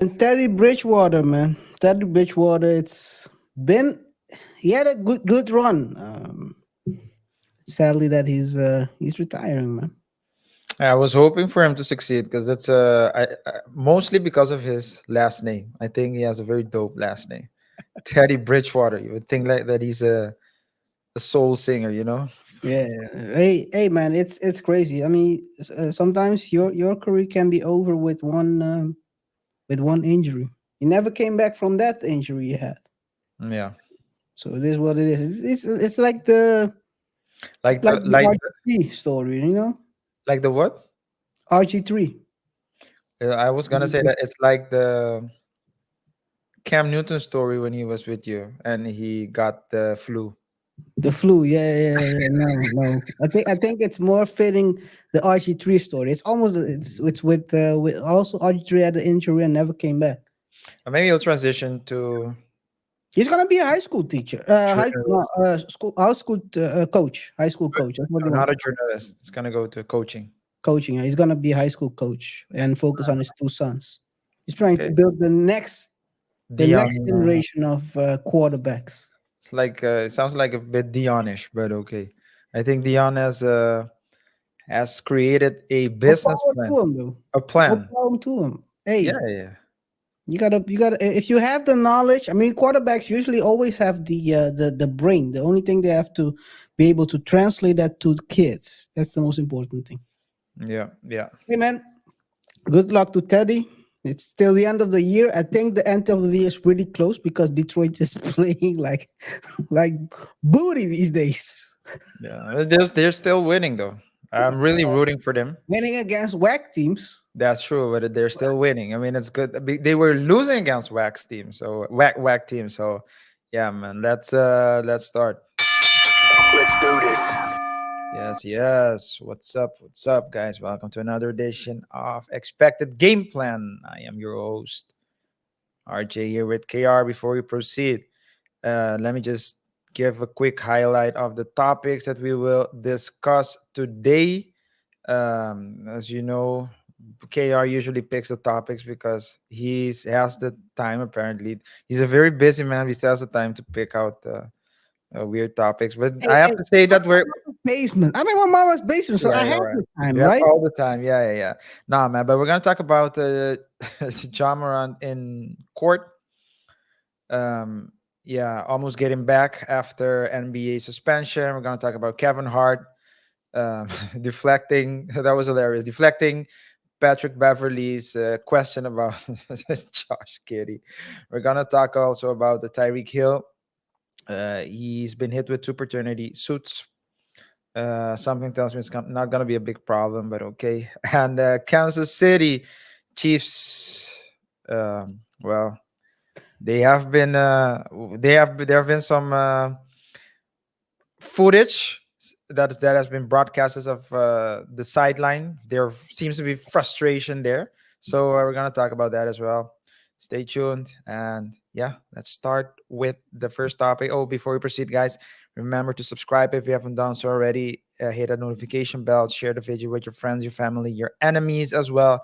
And Teddy Bridgewater, man. Teddy Bridgewater, he had a good run. Sadly that he's retiring, man. I was hoping for him to succeed because mostly because of his last name. I think he has a very dope last name, Teddy Bridgewater. You would think like that he's a soul singer, you know? Yeah. Hey, man, it's crazy. I mean, sometimes your career can be over with one injury. You never came back from that injury you had. Yeah, So it is what it is. It's like the like like the the like RG3 story, you know? like the what? RG3. I was gonna say that it's like the Cam Newton story when he was with you and he got the flu. The flu, yeah. No. I think it's more fitting the RG3 story. It's almost it's with also RG3 had the injury and never came back. Or maybe he'll transition to He's gonna be a high school teacher, high no, journalist. school high school coach, high school coach. That's what he No, not wants. a journalist. It's gonna go to coaching. Coaching. He's gonna be a high school coach and focus on his two sons. He's trying to Okay, build the Dion. next generation of quarterbacks. It's like it sounds like a bit Dionish, but okay. I think Dion has created a More business power plan, to him, though. a More plan. power to him. Yeah, Hey, yeah, you gotta. If you have the knowledge, I mean, quarterbacks usually always have the brain. The only thing they have to be able to translate that to the kids. That's the most important thing. yeah, yeah. Hey, man. Good luck to Teddy. It's still the end of the year. I think the end of the year is really close because Detroit is playing like booty these days. Yeah, they're still winning though. I'm really rooting for them. Winning against whack teams. That's true, but they're still winning. I mean, it's good. They were losing against Wax team, so whack team. So, yeah, man. Let's start. Let's do this. Yes, yes. What's up, guys? Welcome to another edition of Expected Game Plan. I am your host, RJ, here with KR. Before we proceed, let me just give a quick highlight of the topics that we will discuss today. As you know, KR usually picks the topics because has the time. Apparently, he's a very busy man. He still has the time to pick out weird topics. But Hey, I have hey, to say my that we're mama's basement. I mean, my mama's basement, so yeah, I you're have right. the time, You have right? all the time. Yeah. Nah, man. But we're gonna talk about John Morant in court. Um, yeah, almost getting back after NBA suspension. We're gonna talk about Kevin Hart um, deflecting. That was hilarious. Deflecting Patrick Beverly's question about Josh Giddey. We're gonna talk also about the Tyreek Hill. He's been hit with two paternity suits. Something tells me it's not gonna be a big problem, but okay. And Kansas City Chiefs. Well, they have been. There have been some footage that has been broadcasted of the sideline. There seems to be frustration there, so we're gonna talk about that as well. Stay tuned, and yeah, let's start with the first topic. Oh, before we proceed, guys, remember to subscribe if you haven't done so already. Hit that notification bell, share the video with your friends, your family, your enemies as well.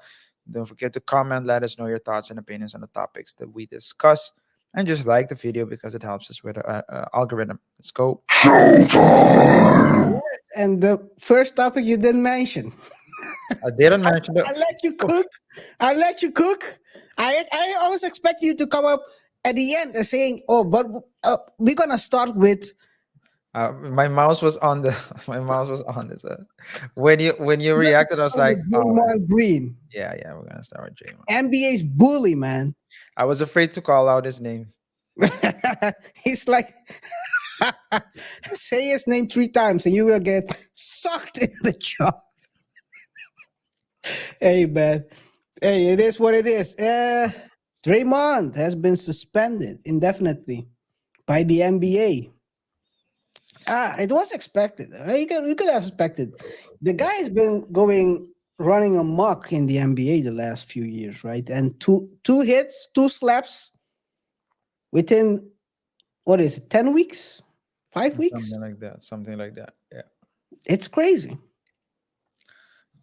Don't forget to comment, let us know your thoughts and opinions on the topics that we discuss, and just like the video because it helps us with the algorithm. Let's go. Yes. And the first topic you didn't mention. I didn't mention the. I let you cook. I let you cook. I always expect you to come up at the end and saying, "Oh, but we're gonna start with My mouse was on the. My mouse was on this. When you reacted, I was like, oh Draymond Green, yeah, we're gonna start with Draymond. NBA's bully, man." I was afraid to call out his name. He's like, say his name 3 times and you will get sucked in the jaw. Hey, man. Hey, it is what it is. Draymond has been suspended indefinitely by the NBA. It was expected. You could have expected. The guy has been running amok in the NBA the last few years, right? And two hits, two slaps within what is it, 10 weeks, 5 weeks? Something like that. Something like that. Yeah. It's crazy.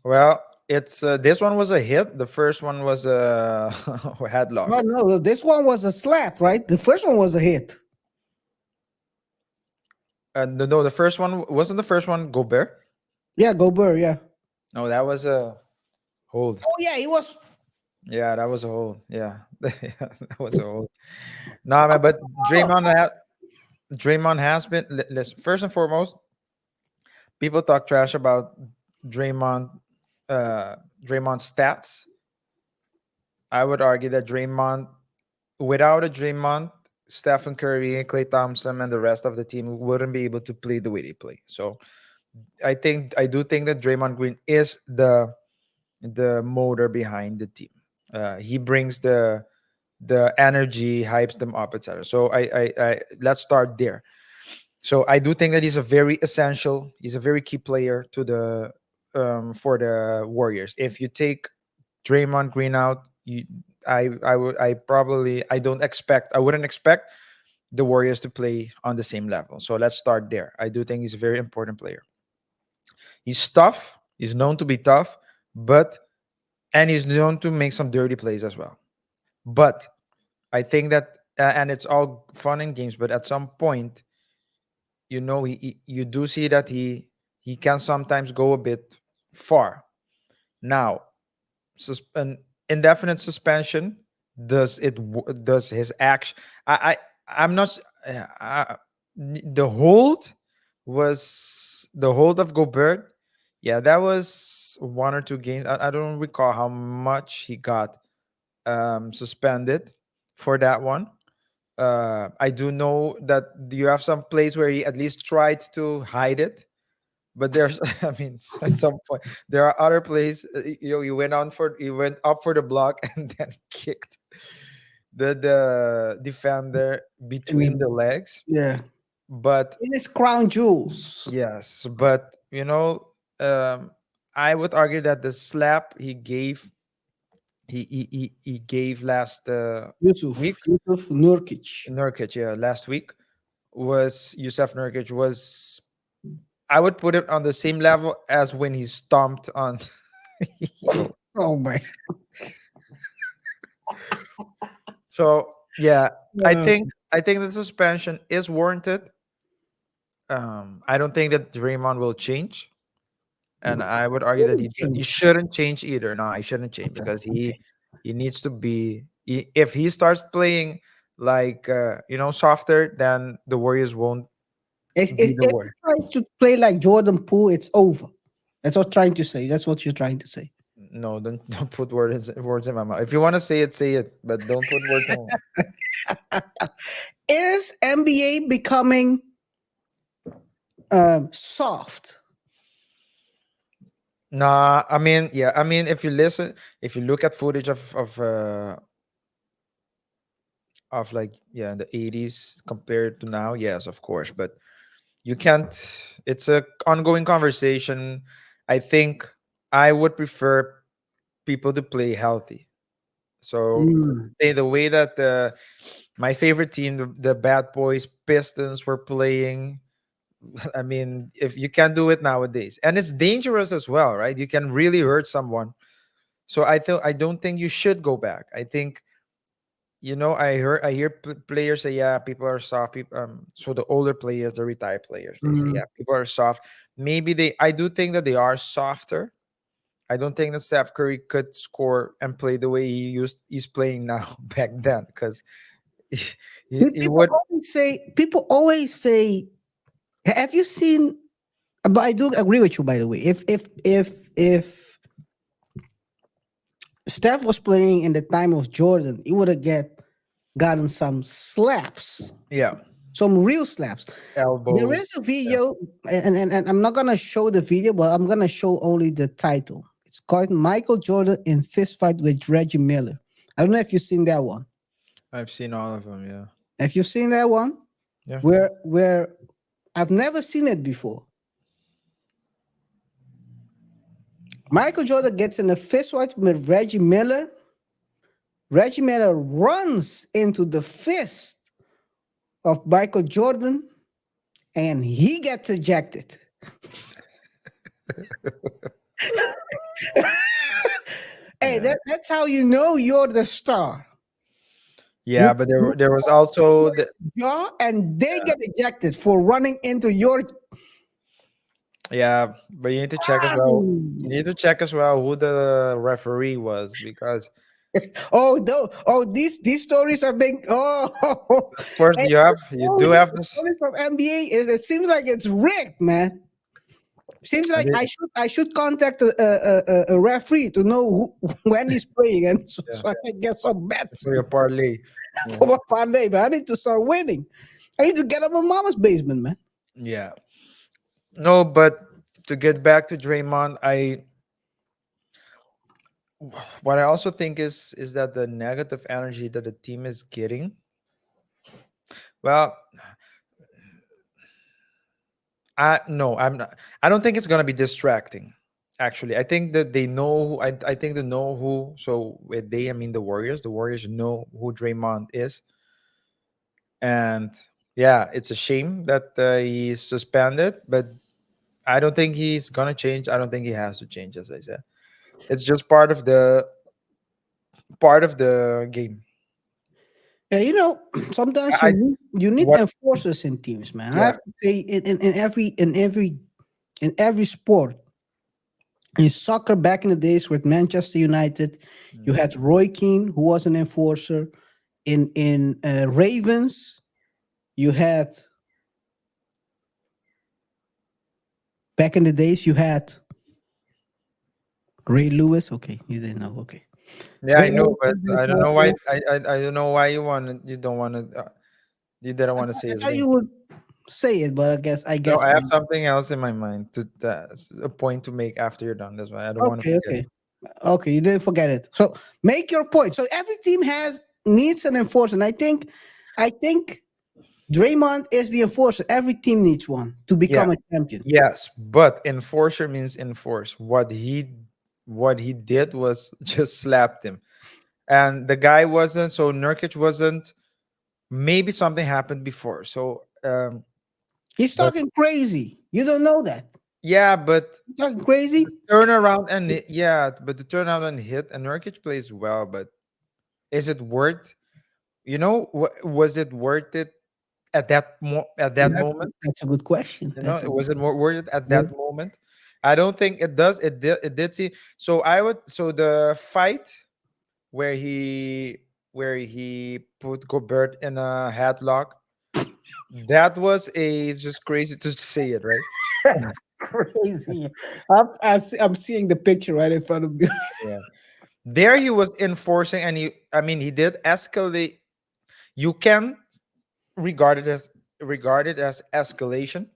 Well, it's this one was a hit. The first one was a headlock. No, no, this one was a slap, right? The first one was a hit. No, the first one wasn't the first one Gobert. Yeah, Gobert, yeah. No, that was a hold. Oh yeah, he was. Yeah, that was a hold. Yeah, that was a hold. Nah, man, but Draymond has been. Listen, first and foremost, people talk trash about Draymond, Draymond's stats. I would argue that Draymond, without a Draymond, Stephen Curry, and Klay Thompson, and the rest of the team wouldn't be able to play the way they play. So I do think that Draymond Green is the motor behind the team. He brings the energy, hypes them up, etc. So I let's start there. So I do think that he's a very essential. He's a very key player to the for the Warriors. If you take Draymond Green out, I don't expect, I wouldn't expect the Warriors to play on the same level. So let's start there. I do think he's a very important player. He's tough. He's known to be tough, but and he's known to make some dirty plays as well. But I think that and it's all fun and games, but at some point, you do see that he can sometimes go a bit far. Now, an indefinite suspension, does his action? I'm not. The hold was the hold of Gobert. Yeah, that was 1 or 2 games. I don't recall how much he got suspended for that one. I do know that you have some plays where he at least tried to hide it, but there's, I mean, at some point there are other plays. He went up for the block and then kicked the defender And between the then, legs. yeah, But in his crown jewels. yes, but I would argue that the slap he gave last week, Yusuf Nurkic. Nurkic, yeah, last week was Yusuf Nurkic was, I would put it on the same level as when he stomped on. Yo. Oh my! So yeah, I Uh, think I think the suspension is warranted. I don't think that Draymond will change, and I would argue that he change. shouldn't change either. No, he shouldn't change because Okay. he needs to be. If he starts playing like softer, then the Warriors won't be the If Warriors. you try to play like Jordan Poole, it's over. That's what I'm trying to say. That's what you're trying to say. No, don't put words in my mouth. If you want to say it, but don't put words in my mouth. Is NBA becoming soft? Nah, I mean, yeah, I mean, if you look at footage of like, yeah, the 80s compared to now, yes, of course, but you can't. It's a ongoing conversation. I think I would prefer people to play healthy. So Mm. the way that my favorite team, the Bad Boys Pistons, were playing. I mean, if you can't do it nowadays, and it's dangerous as well, right? You can really hurt someone. So I don't think you should go back. I think, I hear players say, yeah, people are soft. So the older players, the retired players, they say, Mm. yeah, people are soft. Maybe I do think that they are softer. I don't think that Steph Curry could score and play the way he's playing now back then, because he People would. always say. People always say. Have you seen? But I do agree with you. By the way, if Steph was playing in the time of Jordan, he would have gotten some slaps, Yeah, some real slaps. There elbows. is a Yeah. video, and I'm not gonna show the video, but I'm gonna show only the title. It's called Michael Jordan in Fist Fight with Reggie Miller. I don't know if you've seen that one. I've seen all of them. Yeah, Have you seen that one? yeah. Where I've never seen it before. Michael Jordan gets in a fist fight with Reggie Miller. Reggie Miller runs into the fist of Michael Jordan and he gets ejected. Hey, Yeah. that's how you know you're the star. Yeah, You but you there was also the jaw and they yeah, get ejected for running into your. yeah, but you need to check as well. You need to check as well who the referee was because Oh no! Oh, these stories are being. Oh, of course hey, you do have the this. story from NBA is it seems like it's rigged, man. Seems And like I should contact a referee to know when he's playing and yeah, so I can get some bets for your parlay. Yeah. for my parlay. Man, I need to start winning. I need to get up on Mama's basement, man. Yeah. No, but to get back to Draymond, I what I also think is that the negative energy that the team is getting. Well, I no, I'm not. I don't think it's gonna be distracting. Actually, I think that they know. I think they know who. So with they, I mean the Warriors. The Warriors know who Draymond is, and yeah, it's a shame that he's suspended. But I don't think he's gonna change. I don't think he has to change. As I said, it's just part of the game. Yeah, sometimes I you need what? enforcers in teams, man. I Yeah. have to say in every sport. In soccer back in the days with Manchester United, you Mm. had Roy Keane, who was an enforcer. In Ravens, you had back in the days you had Ray Lewis. Okay, you didn't know. Okay, Yeah, Ray I know, Lewis but was the I don't know why. enforcer. I don't know why you don't want to. You didn't I want to thought, say I his thought name. you would say it, but I No, guess I have something else in my mind to a point to make after you're done. That's why I don't want to okay, forget okay, it. okay. You didn't forget it. So make your point. So every team has needs an enforcer. And I think Draymond is the enforcer. Every team needs one to Yeah. become a champion. Yes, but enforcer means enforce. What he did was just slapped him, and the guy wasn't. So Nurkic wasn't. Maybe something happened before. So He's but talking crazy. You don't know that. yeah, but He's talking crazy. turn around and yeah, but the turnaround and hit and Nurkic plays well, but is it worth? Was it worth it at that That's, moment? that's a good question. You know, That's a was it more worth it at good. that moment? I don't think it does. It did see. So I would. So the fight where he put Gobert in a headlock. That was a just crazy to say it, right? That's crazy. I'm seeing the picture right in front of me. Yeah. There he was enforcing, and I mean, he did escalate. You can regard it as escalation,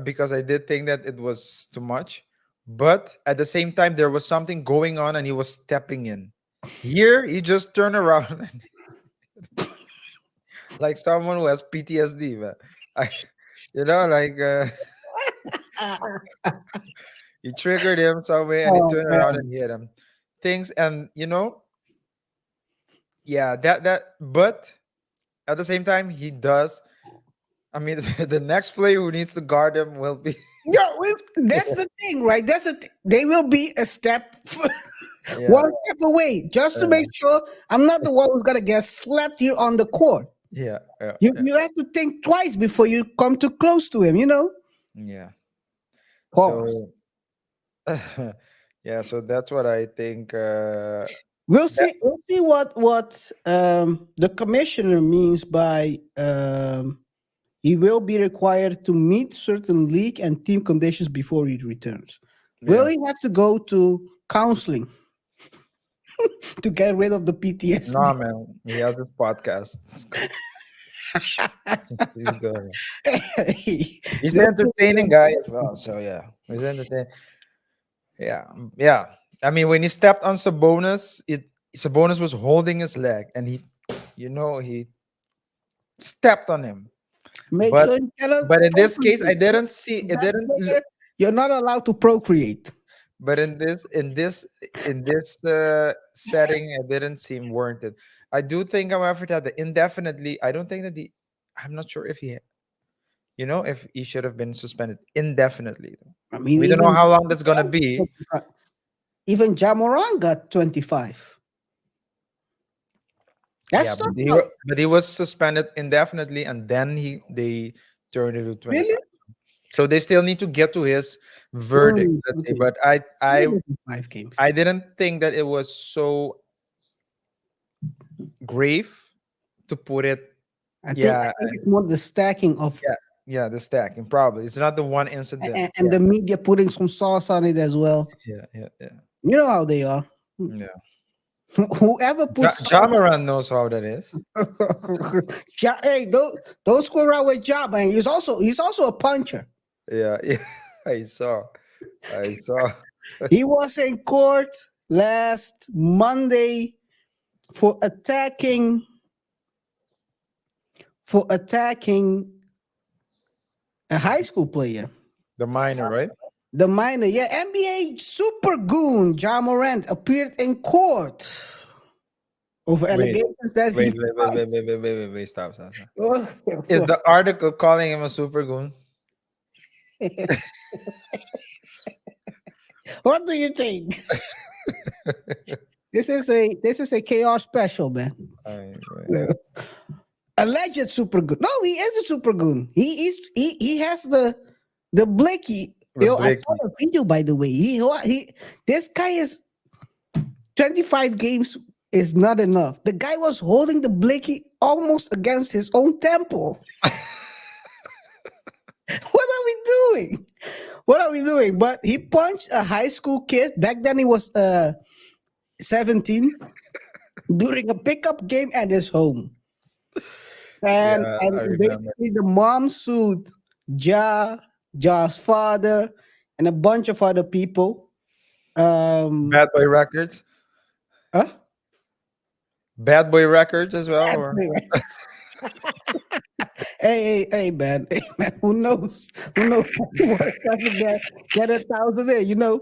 because I did think that it was too much. But at the same time, there was something going on, and he was stepping in. Here, he just turned around and like someone who has PTSD, man. I, like he triggered him some way, and he Oh turned around man. and hit him. Things, and yeah, But at the same time, he does. I mean, the next player who needs to guard him will be. Yo, that's the thing, right? They will be a step, Yeah, one step away, just to uh, make sure I'm not the one who's gonna get slapped here on the court. yeah, yeah, You yeah, you have to think twice before you come too close to him. yeah. Pause. So, yeah, so that's what I think. We'll That see. We'll see what the commissioner means by he will be required to meet certain league and team conditions before he returns. Will yeah. he have to go to counseling to get rid of the No, PTSD? man, he has this podcast. He's good. He's an entertaining guy as well. So yeah, he's entertaining. Yeah, yeah. I mean, when he stepped on Sabonis was holding his leg, and he stepped on him. Make But sure you cannot but in this case, I procreate. didn't see it. That player, you're not allowed to procreate. But in this setting, it didn't seem warranted. I do think, however, that the indefinitely. I don't think that the. I'm not sure if if he should have been suspended indefinitely. I mean, We don't know even how long that's gonna be. Even Ja Morant got 25. That's Yeah, still not but he was suspended indefinitely, and then they turned it to 25. really. So they still need to get to his verdict, let's say. Okay. But I 5 games. I didn't think that it was so grave to put it. I think Yeah, it's more the stacking of yeah, yeah. The stacking probably it's not the one incident. and the media putting some sauce on it as well. Yeah, yeah, yeah, You know how they are. yeah. Whoever puts sauce. Jamaran knows how that is. Hey, don't screw around with Ja, man. He's also a puncher. Yeah, yeah. I saw. I saw. He was in court last Monday for attacking a high school player. The minor, right? The minor, yeah, NBA super goon Ja Morant appeared in court over Wait, allegations that wait, wait, wait, wait, wait, wait, wait, wait, wait. Stop, stop, stop. he. Is the article calling him a super goon? What do you think? This is a KR special, man. Right. Alleged super goon. No, he is a super goon. He has the blicky. The Yo, I blicky. saw the video, by the way. He this guy is 25 games is not enough. The guy was holding the blicky almost against his own temple. What are we doing? What are we doing? But he punched a high school kid. Back then he was 17 during a pickup game at his home. And, Yeah, and I remember. basically the mom sued Ja's father, and a bunch of other people. Bad Boy Records. Huh? Bad Boy Records as well, or Hey, man. Hey, man. Who knows? Who knows what doesn't get 1,000 there, you know?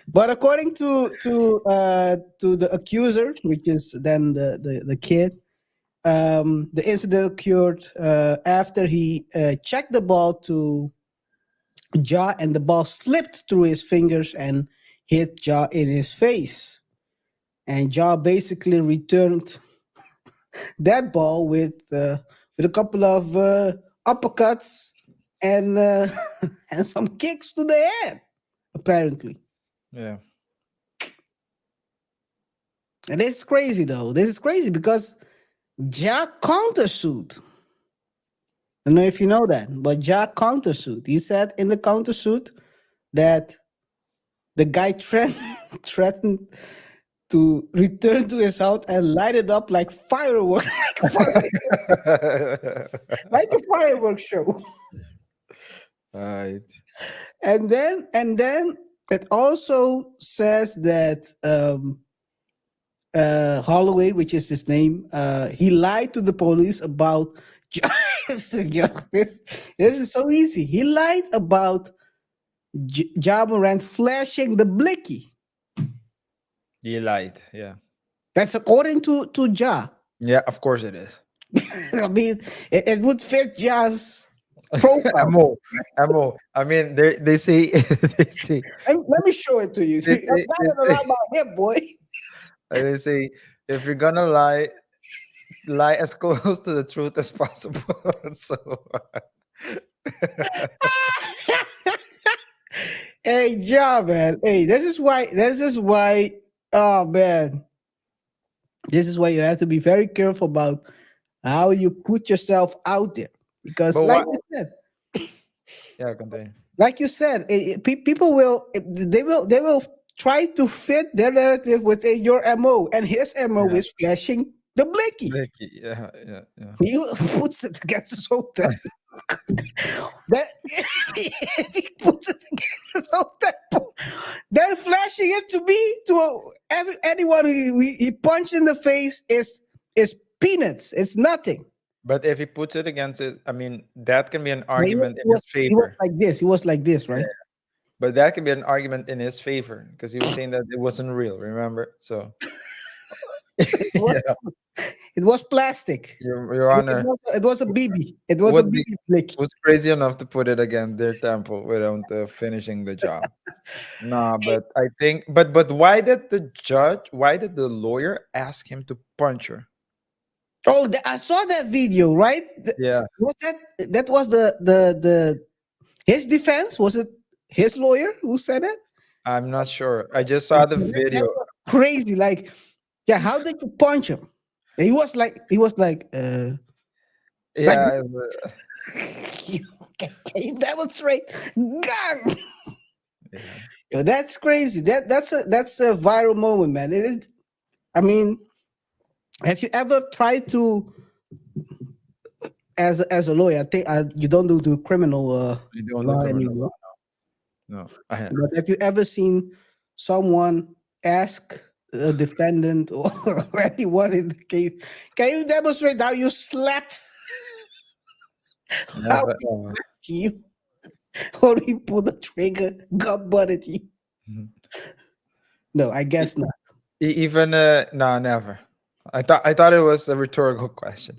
But according to the accuser, which is then the kid, the incident occurred after he checked the ball to Ja, and the ball slipped through his fingers and hit Ja in his face. And Ja basically returned that ball with a couple of uppercuts and and some kicks to the head, apparently. yeah. And this is crazy, though. This is crazy because Ja countersued. I don't know if you know that, but Ja countersued. He said in the countersuit that the guy threatened to return to his house and light it up like fireworks, like a fireworks show. Right. And then it also says that Holloway, which is his name, he lied to the police about this is so easy. He lied about Ja Morant flashing the blicky. He lied. Yeah. That's according to Ja. Yeah, of course it is. I mean, it would fit Ja's profile. Mo. I mean, they say they say Let me show it to you. They See, I'm say- not they gonna say- lie about him, boy. they say if you're gonna lie as close to the truth as possible. So Hey, Ja, man. Hey, this is why. Oh man, this is why you have to be very careful about how you put yourself out there, because, But like what- you said, yeah, continue. people will try to fit their narrative within your MO, and his MO Yeah. is flashing the blicky. Blicky, yeah. He puts it against his own temple. That if he puts it against his own temple, then flashing it to anyone he punched in the face is peanuts. It's nothing. But if he puts it against it, I mean, that can be an But argument in his He was favor. like this. He was like this, right? But that can be an argument in his favor because he was saying that it wasn't real. Remember? So What? yeah, It was plastic. Your Honor, It was a BB. It was a would be BB flick. was crazy enough to put it against their temple without finishing the job. No, but I think, but why did the judge? Why did the lawyer ask him to punch her? Oh, I saw that video. Right? Yeah, Was that that was the his defense? Was it his lawyer who said that? I'm not sure. I just saw the That video. was crazy. Like, yeah, how did you punch him? Like Yeah, can you demonstrate? Gang. yeah. Yo, that's crazy. That's a viral moment, man. I mean, have you ever tried to, as a lawyer? I think you don't do criminal I don't do law criminal law. anymore. No, But have you ever seen someone ask a defendant or, or anyone in the case, can you demonstrate how you slapped how never. he slapped you or he pulled the trigger, gun butted you? Mhm. No, I guess not. Even no, never. I thought it was a rhetorical question.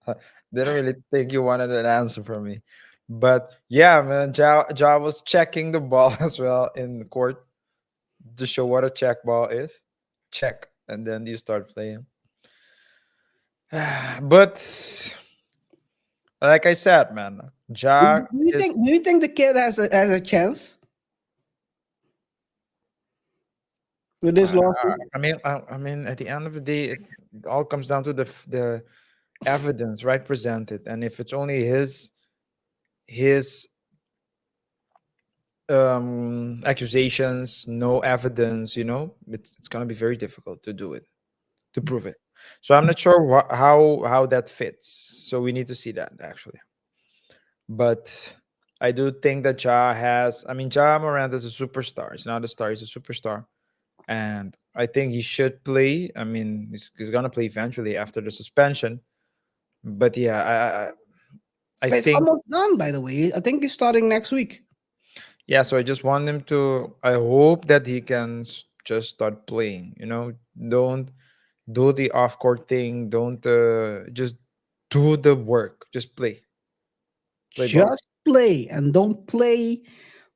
I didn't really think you wanted an answer from me, but yeah, man, Ja was checking the ball as well in the court to show what a check ball is. Check, and then you start playing. But like I said, man, Ja is. Do you think the kid has a chance with this Uh, lawsuit? I mean, at the end of the day, it all comes down to the evidence, right, presented, and if it's only his accusations, no evidence, it's gonna be very difficult to do it, to prove it. So I'm not sure how that fits. So we need to see that actually. But I do think that Ja Morant is a superstar. He's not a star, he's a superstar. And I think he should play. I mean, he's gonna play eventually after the suspension. But yeah, I It's think almost done, by the way. I think he's starting next week. yeah. So I just want him to. I hope that he can just start playing. Don't do the off court thing. Don't just do the work. Just play ball. Just play and don't play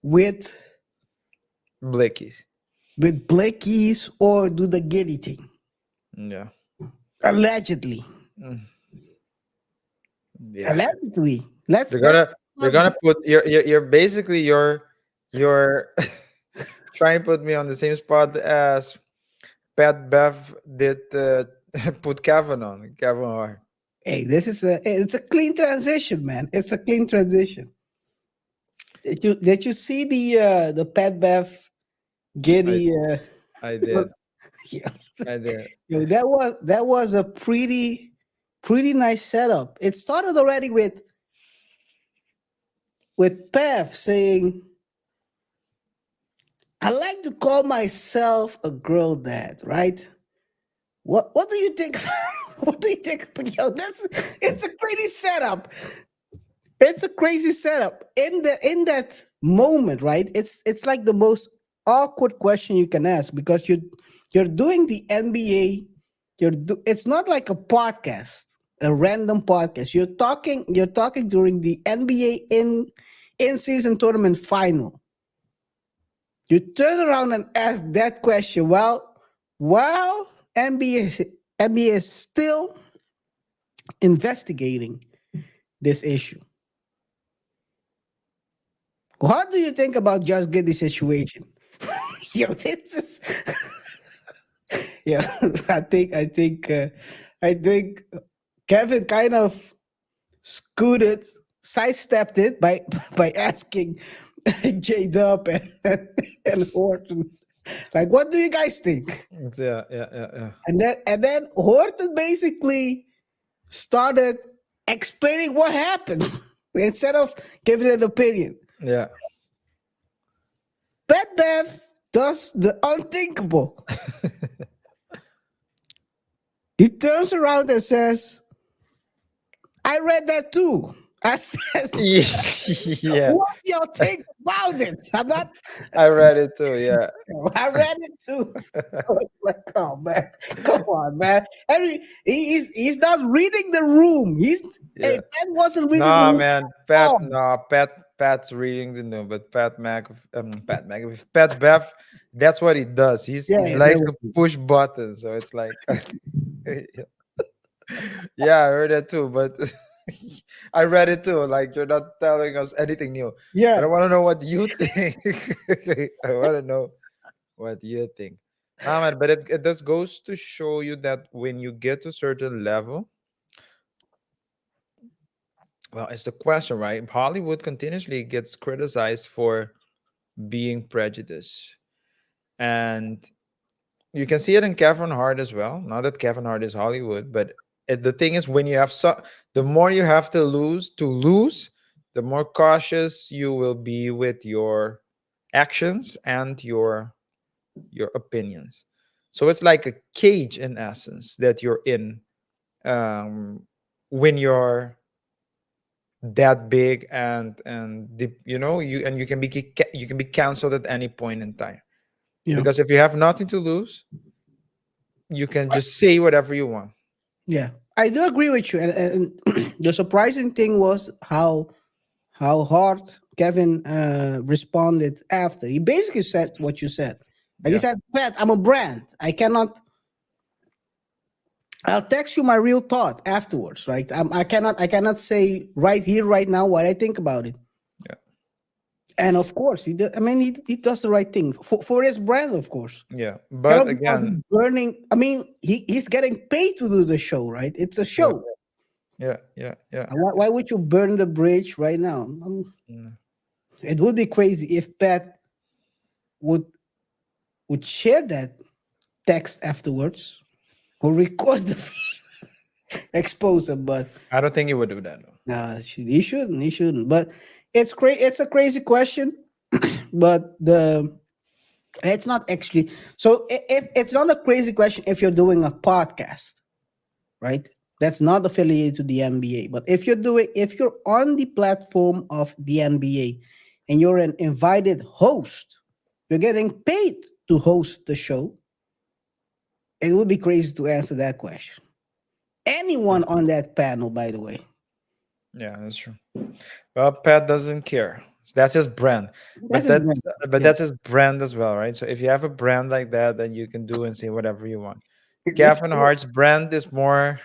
with Blakey. Blackies or do the Giddey thing. Yeah. Allegedly. Mm, yeah. Allegedly. Let's They're let's gonna they're gonna put you're basically you're trying to put me on the same spot as Pat Bev did put Kevin Hart. hey, it's a clean transition, man. It's a clean transition. Did you see the Pat Bev I Giddey I did. yeah. I did. Yo, that was a pretty nice setup. It started already with Pev saying, I like to call myself a girl dad, right? What do you think? What do you think? Yo, it's a crazy setup. It's a crazy setup. In that moment, right? It's like the most awkward question you can ask because you're doing the NBA. It's not like a podcast, a random podcast. You're talking during the NBA in season tournament final. You turn around and ask that question. Well, NBA is still investigating this issue. What do you think about Just Get the situation? Yo, this is yeah. I think Kevin kind of sidestepped it by asking J Dub and Horton, like, what do you guys think? Yeah. And then Horton basically started explaining what happened instead of giving an opinion. Yeah. Pat Bev does the unthinkable. He turns around and says, I read that too. I said, Yeah. what y'all think about it. I'm not. I read it too. Yeah, I read it too. Like, oh man, come on, man. He's not reading the room. Hey, yeah. Ben wasn't reading the Nah, room. man. Oh, Pat's reading the new, but Pat Bev, that's what he does. yeah, He yeah, likes to push buttons, so it's like, yeah, I heard that too. But I read it too. Like you're not telling us anything new, but yeah. I want to know what you think. I want to know what you think. Nah, man, but it just goes to show you that when you get to a certain level, well, it's the question, right? Hollywood continuously gets criticized for being prejudiced. And you can see it in Kevin Hart as well. Not that Kevin Hart is Hollywood, but the thing is, when you have the more you have to lose, the more cautious you will be with your actions and your opinions. So it's like a cage in essence that you're in, um, when you're that big, and you can be you can be canceled at any point in time, Yeah. because if you have nothing to lose, you can just say whatever you want. Yeah, I do agree with you. And the surprising thing was how hard Kevin responded after. He basically said what you said. Like he Yeah, said, Pat, I'm a brand. I cannot. I'll text you my real thought afterwards, right? I cannot say right here, right now, what I think about it. yeah, And of course, I mean, he does the right thing for his brand, of course. yeah, Cannot but be out here again, burning. I mean, he's getting paid to do the show, right? It's a yeah, show. yeah, yeah, yeah. Why would you burn the bridge right now? Mm. It would be crazy if Pat would share that text afterwards or record the expose him. But I don't think he would do that though. no, he shouldn't. He shouldn't. But it's crazy. It's a crazy question. But it's not actually. So it's not a crazy question if you're doing a podcast, right? That's not affiliated to the NBA. But if you're on the platform of the NBA and you're an invited host, you're getting paid to host the show. It would be crazy to answer that question. Yeah, Anyone on that panel, by the way. yeah, that's true. Well, Pat doesn't care. That's his brand, That's but his that's brand. but Yeah. that's his brand as well, right? So if you have a brand like that, then you can do and say whatever you want. Kevin Hart's brand is more.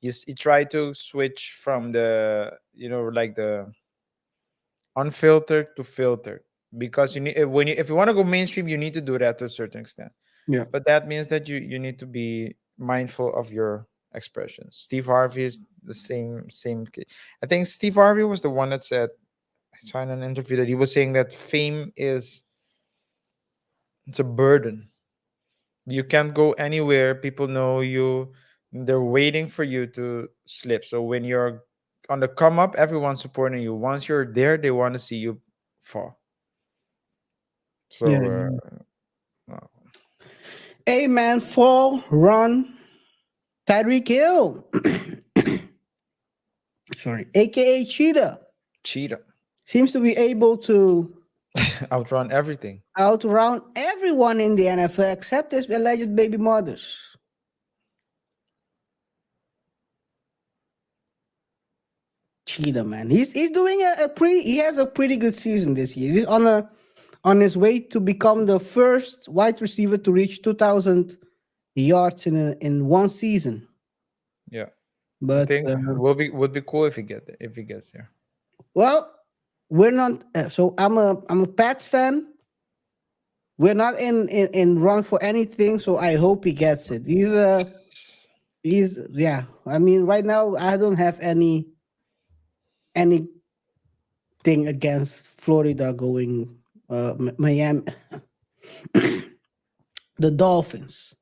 You try to switch from the, like the unfiltered to filtered, because you need, when you if you want to go mainstream, you need to do that to a certain extent. Yeah. But that means that you need to be mindful of your expressions. Steve Harvey is the I think Steve Harvey was the one that said, I saw in an interview that he was saying that fame is, it's a burden. You can't go anywhere. People know you. They're waiting for you to slip. So when you're on the come up, everyone's supporting you. Once you're there, they want to see you fall. Yeah. So Yeah. uh, Hey man, fall, run, Tyreek Hill. Sorry. AKA Cheetah. cheetah, Seems to be able to outrun everything. outrun everyone in the NFL except his alleged baby mothers. Cheetah, man. He's doing he has a pretty good season this year. He's on his way to become the first wide receiver to reach 2,000 yards in one season. Yeah, I But think would be cool if he gets there. well, we're not. So I'm a Pats fan. We're not in run for anything. So I hope he gets it. He's yeah. I mean, right now I don't have anything against Florida going Miami, the Dolphins,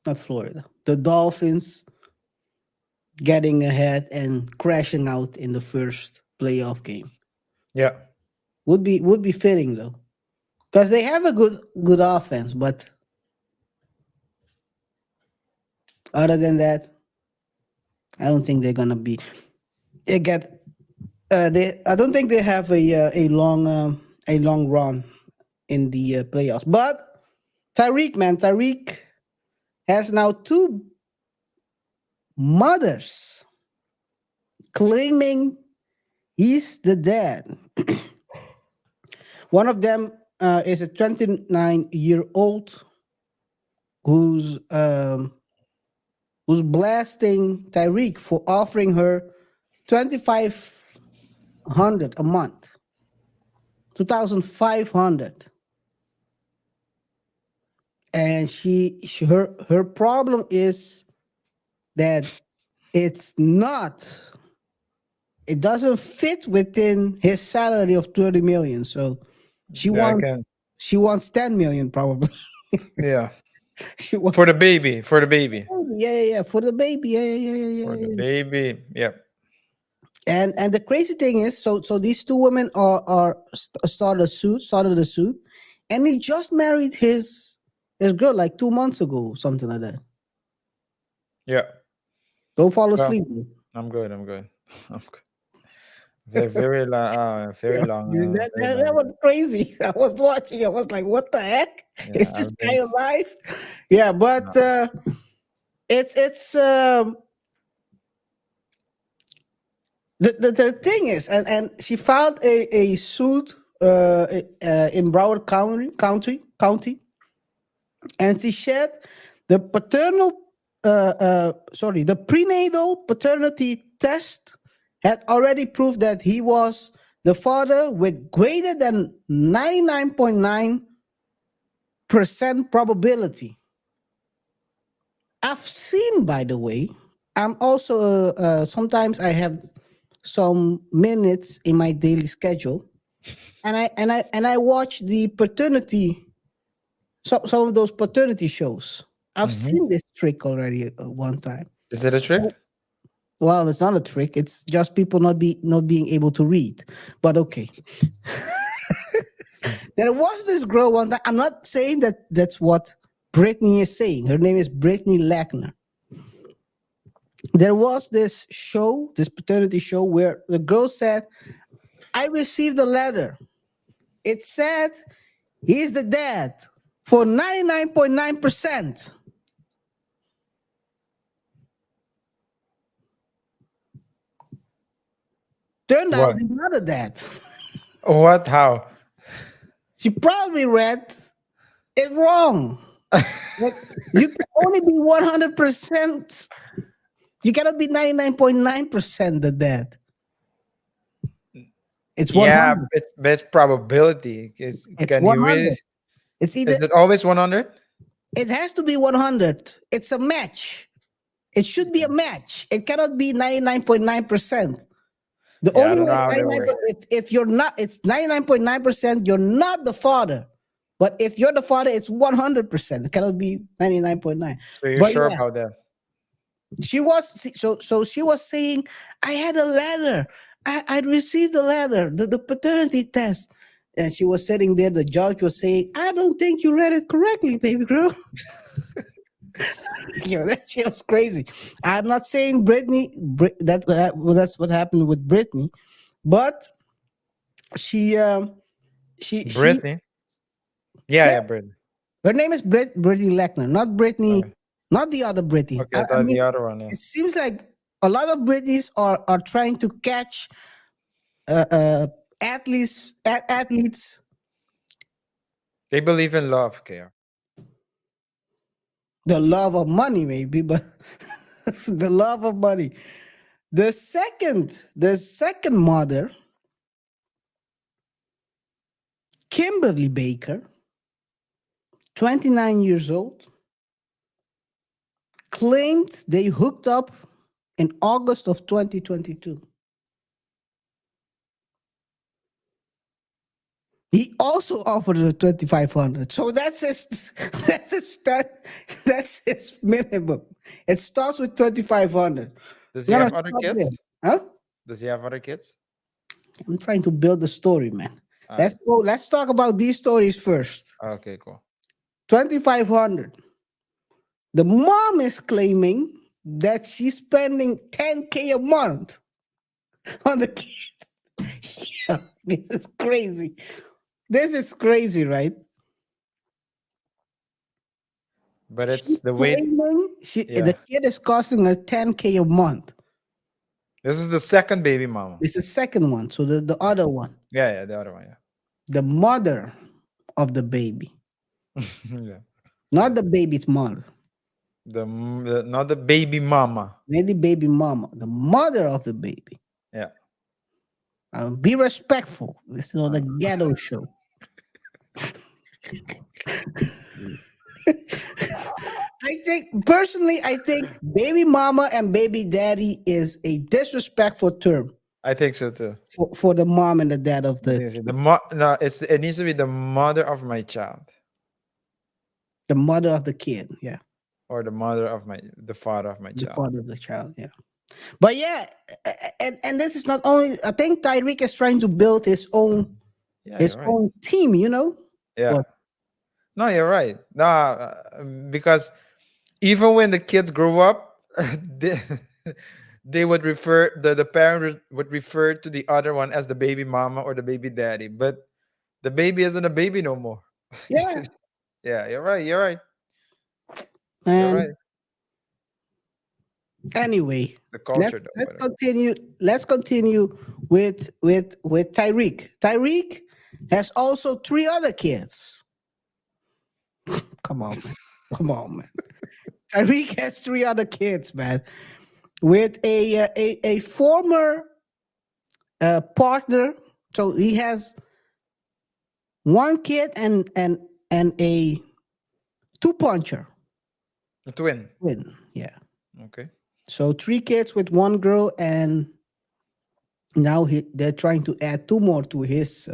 not Florida. The Dolphins getting ahead and crashing out in the first playoff game Yeah, would be fitting though, because they have a good offense. But other than that, I don't think they're gonna be. They get. They. I don't think they have a long a long run in the playoffs. But Tyreek has now two mothers claiming he's the dad. One of them is a 29-year-old who's blasting Tyreek for offering her 2,500 a month, 2,500, and her problem is that it's not. It doesn't fit within his salary of 30 million. So she Yeah, I wants can. she wants 10 million probably. Yeah, She wants for the baby, for the baby, yeah, for the baby. for the Yeah. baby. Yep. And the crazy thing is, so these two women started a suit, and he just married his girl like 2 months ago, something like that. Yeah. Don't fall Well, asleep. Bro. I'm good. I'm good. I'm good. Very long. Very Yeah, long. Very that long. was crazy. I was watching. I was like, "What the heck? Yeah, Is this I've guy been. alive?" Yeah, but No. it's the thing is, and she filed a suit in Broward County, and she said the the prenatal paternity test had already proved that he was the father with greater than 99.9% probability. I've seen, by the way, I'm also sometimes I have some minutes in my daily schedule, and I watch the paternity, some of those paternity shows. I've Mhm. seen this trick already one time. Is it a trick? Well, it's not a trick. It's just people not being able to read. But okay, there was this girl one time. I'm not saying that that's what Brittany is saying. Her name is Brittany Lackner. There was this show, this paternity show, where the girl said, "I received a letter. It said he's the dad for 99.9%." Turned out What? he's not a dad. What? How? She probably read it wrong. Like, you can only be 100%. You cannot be 99.9% the dad. It's Yeah, 100. it's best probability. It's Can you really? 100. It's either Is it always 100? it has to be 100. It's a match. It should be a match. It cannot be 99.9%. The Yeah, I only don't way know it's how that 99, works. if you're not, it's 99.9%, you're not the father. But if you're the father, it's 100%. It cannot be 99.9. So you're But sure yeah, about that? she was saying, I had a letter. I received a letter, the paternity test. And she was sitting there, the judge was saying, I don't think you read it correctly, baby girl. That shit was crazy. I'm not saying well, that's what happened with Britney, but she she Brittany? Yeah, yeah, yeah, Brittany. her name is Brittany Lackner, not Brittany, Okay, not the other Brittany. okay, I I thought mean, the other one. Yeah, it seems like a lot of Britneys are trying to catch uh, uh athletes they believe in love, KR. the love of money, maybe, but the love of money. The second mother, Kimberly Baker, 29 years old, claimed they hooked up in August of 2022. He also offered her 2,500. So that's his that's his minimum. It starts with 2,500. Does he We're gonna have other stop there. kids? Huh? Does he have other kids? I'm trying to build the story, man. Alright. Let's talk about these stories first. Okay, cool. 2,500. The mom is claiming that she's spending 10K a month on the kid. Yeah, this is crazy. This is crazy, right? But it's She's the way. claiming Yeah, the kid is costing her 10K a month. this is the second baby mama. This is second one. So the other one, Yeah, the other one. the mother of the baby, Yeah, yeah. not the baby's mother, Not the baby mama. not the baby mama, the mother of the baby. Yeah. Be respectful. This is not a ghetto show. I think personally, I think baby mama and baby daddy is a disrespectful term I think so too. for the mom and the dad of I the think so. No, it needs to be the mother of my child the mother of the kid. Yeah, or the father of my the child. father of the child. Yeah, but yeah, and this is not only. I think Tyreek is trying to build his Yeah, you're right. own team. You know. Yeah. But No, you're right. No, because even when the kids grow up, they, they would the parent would refer to the other one as the baby mama or the baby daddy, but the baby isn't a baby no more. yeah, Yeah, you're right. You're right. You're right. and anyway, The culture, though. let's But continue. Let's continue with Tyreek. Tyreek has also three other kids. Come on, man. Come on, man. Tyreek has three other kids, man, with a former partner. So he has one kid and a two puncher a twin. twin. Yeah. Okay. So three kids with one girl, and now they're trying to add two more to his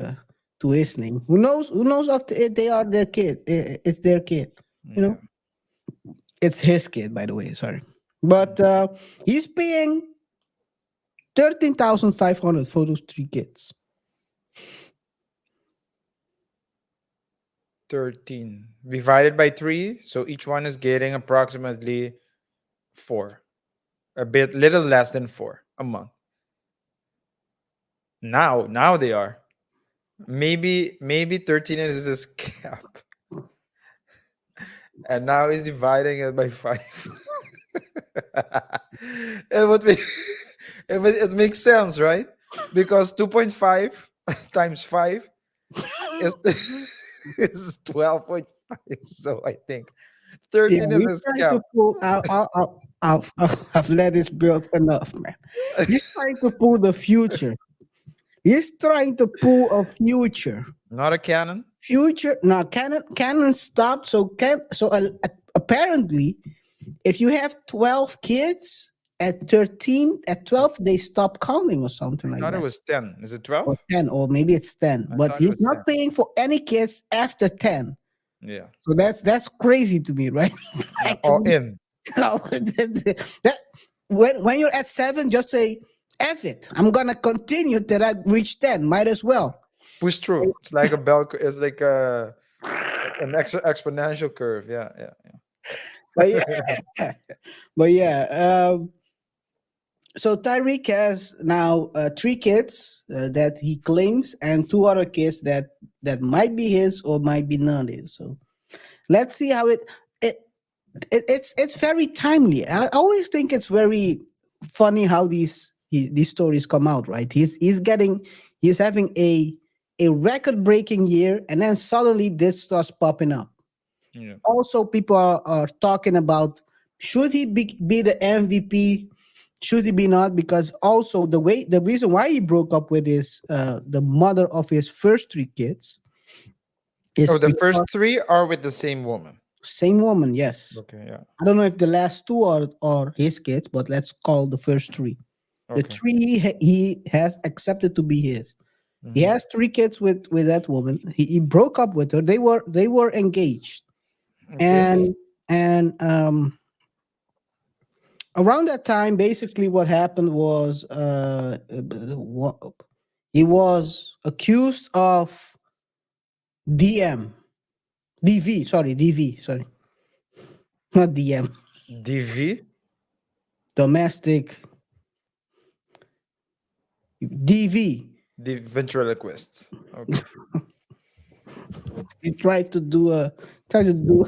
name. Who knows? Who knows if they are their kid? It's their kid. You Yeah. know, it's his kid, by the way. Sorry, but he's paying 13,500 for those three kids. 13 divided by 3, so each one is getting approximately 4, a bit little less than 4 a month. Now they are. Maybe 13 is his cap. And now he's dividing it by 5. it would be it makes sense, right? Because 2.5 times 5 is is 12.5. So I think Yeah, 13 is he's his trying to cap. pull. I've let this build enough, man. He's trying to pull the future. He's trying to pull a future. Not a cannon. Future. Now, Canon stopped. Apparently, if you have 12 kids at 13, at 12, they stop counting or something I like thought it that. was 10. Is it 12? Or 10, or maybe it's 10. I But thought it he's was not 10. paying for any kids after 10. Yeah. So that's crazy to me, right? Yeah. Like, All in. no, that when you're at 7, just say F it. I'm gonna continue till I reach 10. Might as well. Push through. It's like a it's like an exponential curve. Yeah, yeah. But yeah, but yeah. So Tyreek has now three kids that he claims, and two other kids that might be his or might be not his. So let's see how it it's very timely. I always think it's very funny how these stories come out. Right? He's having a record breaking year, and then suddenly this starts popping up. Yeah. Also, people are talking about should he be the MVP? Should he be not? Because also the reason why he broke up with his the mother of his first three kids is Oh, the because first 3 are with the same woman. same woman. Yes, Okay, yeah. I don't know if the last two are his kids, but let's call the first three. The Okay. three he has accepted to be his. He Mhm. has three kids with that woman. He broke up with her. They were engaged, Okay. and around that time, basically what happened was he was accused of DM, DV, sorry, DV, sorry, not DM, DV, domestic DV. the ventriloquist. Okay. He tried to do a try to do.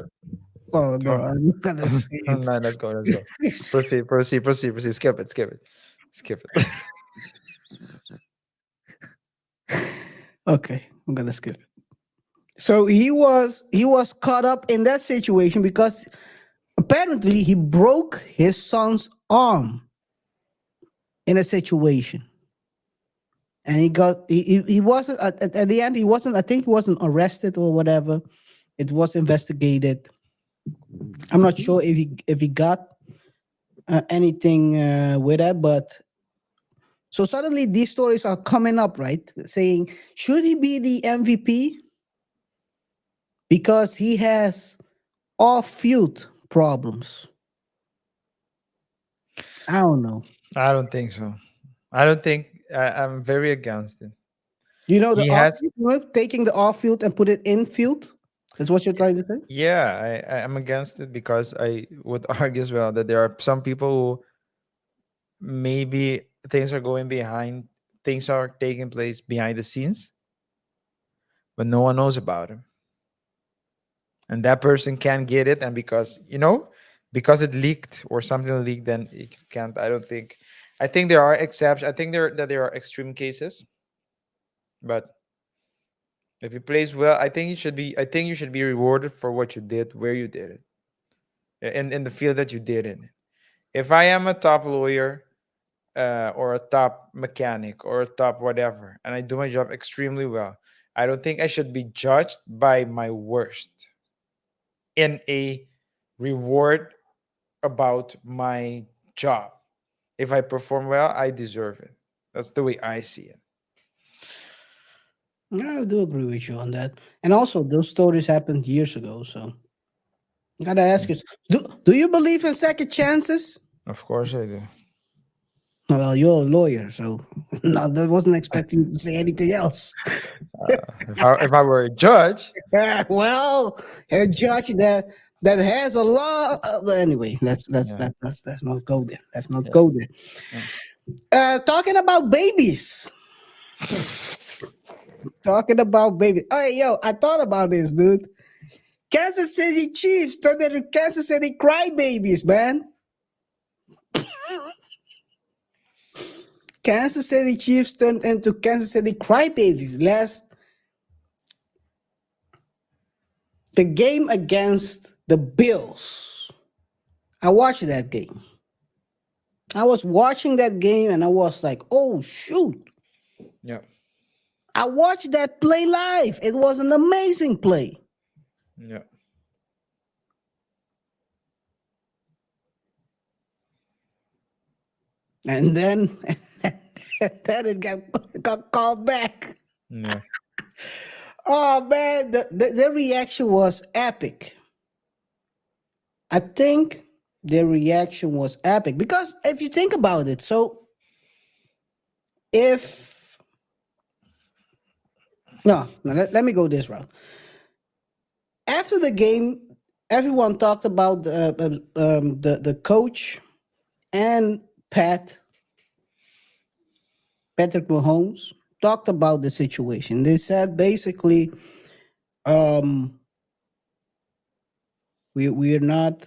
Oh no, Oh. I'm not gonna say it. No, let's go. Let's go. Proceed. Skip it. Okay, I'm gonna skip it. So he was caught up in that situation because apparently he broke his son's arm in a situation, and he wasn't at the end he wasn't, I think he wasn't arrested or whatever. It was investigated. I'm not sure if he got anything with that, but so suddenly these stories are coming up, right? Saying should he be the MVP because he has off-field problems? I don't know. I don't think so. I'm very against it. You know the He off has, taking the off-field and put it in field. That's what you're trying to say. yeah, I'm against it because I would argue as well that there are some people who maybe things are taking place behind the scenes, but no one knows about them. And that person can't get it. And because it leaked or something leaked, then it can't. I think there are exceptions. I think there are extreme cases, but if he plays well, I think you should be rewarded for what you did, where you did it, in the field that you did it. If I am a top lawyer, or a top mechanic or a top whatever, and I do my job extremely well, I don't think I should be judged by my worst in a reward about my job. If I perform well, I deserve it. That's the way I see it. Yeah, I do agree with you on that. And also, those stories happened years ago, so you gotta ask yourself: Do you believe in second chances? Of course I do. Well, you're a lawyer, so no, I wasn't expecting you to say anything else. If I were a judge, Well, a judge that has a law. Anyway, yeah, let's not go there. Let's not yeah, go there. yeah. Talking about babies. Talking about babies. Hey, yo, I thought about this, dude. Kansas City Chiefs turned into Kansas City crybabies, man. Kansas City Chiefs turned into Kansas City crybabies. The game against the Bills. I watched that game. I was watching that game and I was like, oh, shoot. Yeah, I watched that play live. It was an amazing play. yeah. And then, then it got called back. Yeah. Oh, man. The reaction was epic. I think their reaction was epic because if you think about it, so if no, let me go this route. After the game, everyone talked about the coach and Patrick Mahomes talked about the situation. They said basically, um, we are not.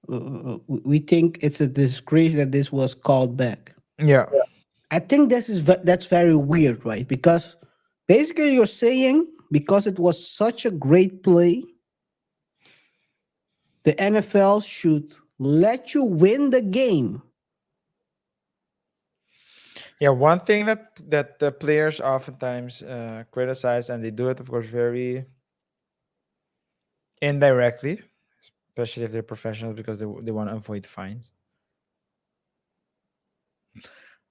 We think it's a disgrace that this was called back. Yeah. I think that's very weird, right? Because basically you're saying because it was such a great play, the NFL should let you win the game. Yeah, one thing that the players oftentimes criticize, and they do it, of course, very indirectly, especially if they're professionals because they want to avoid fines.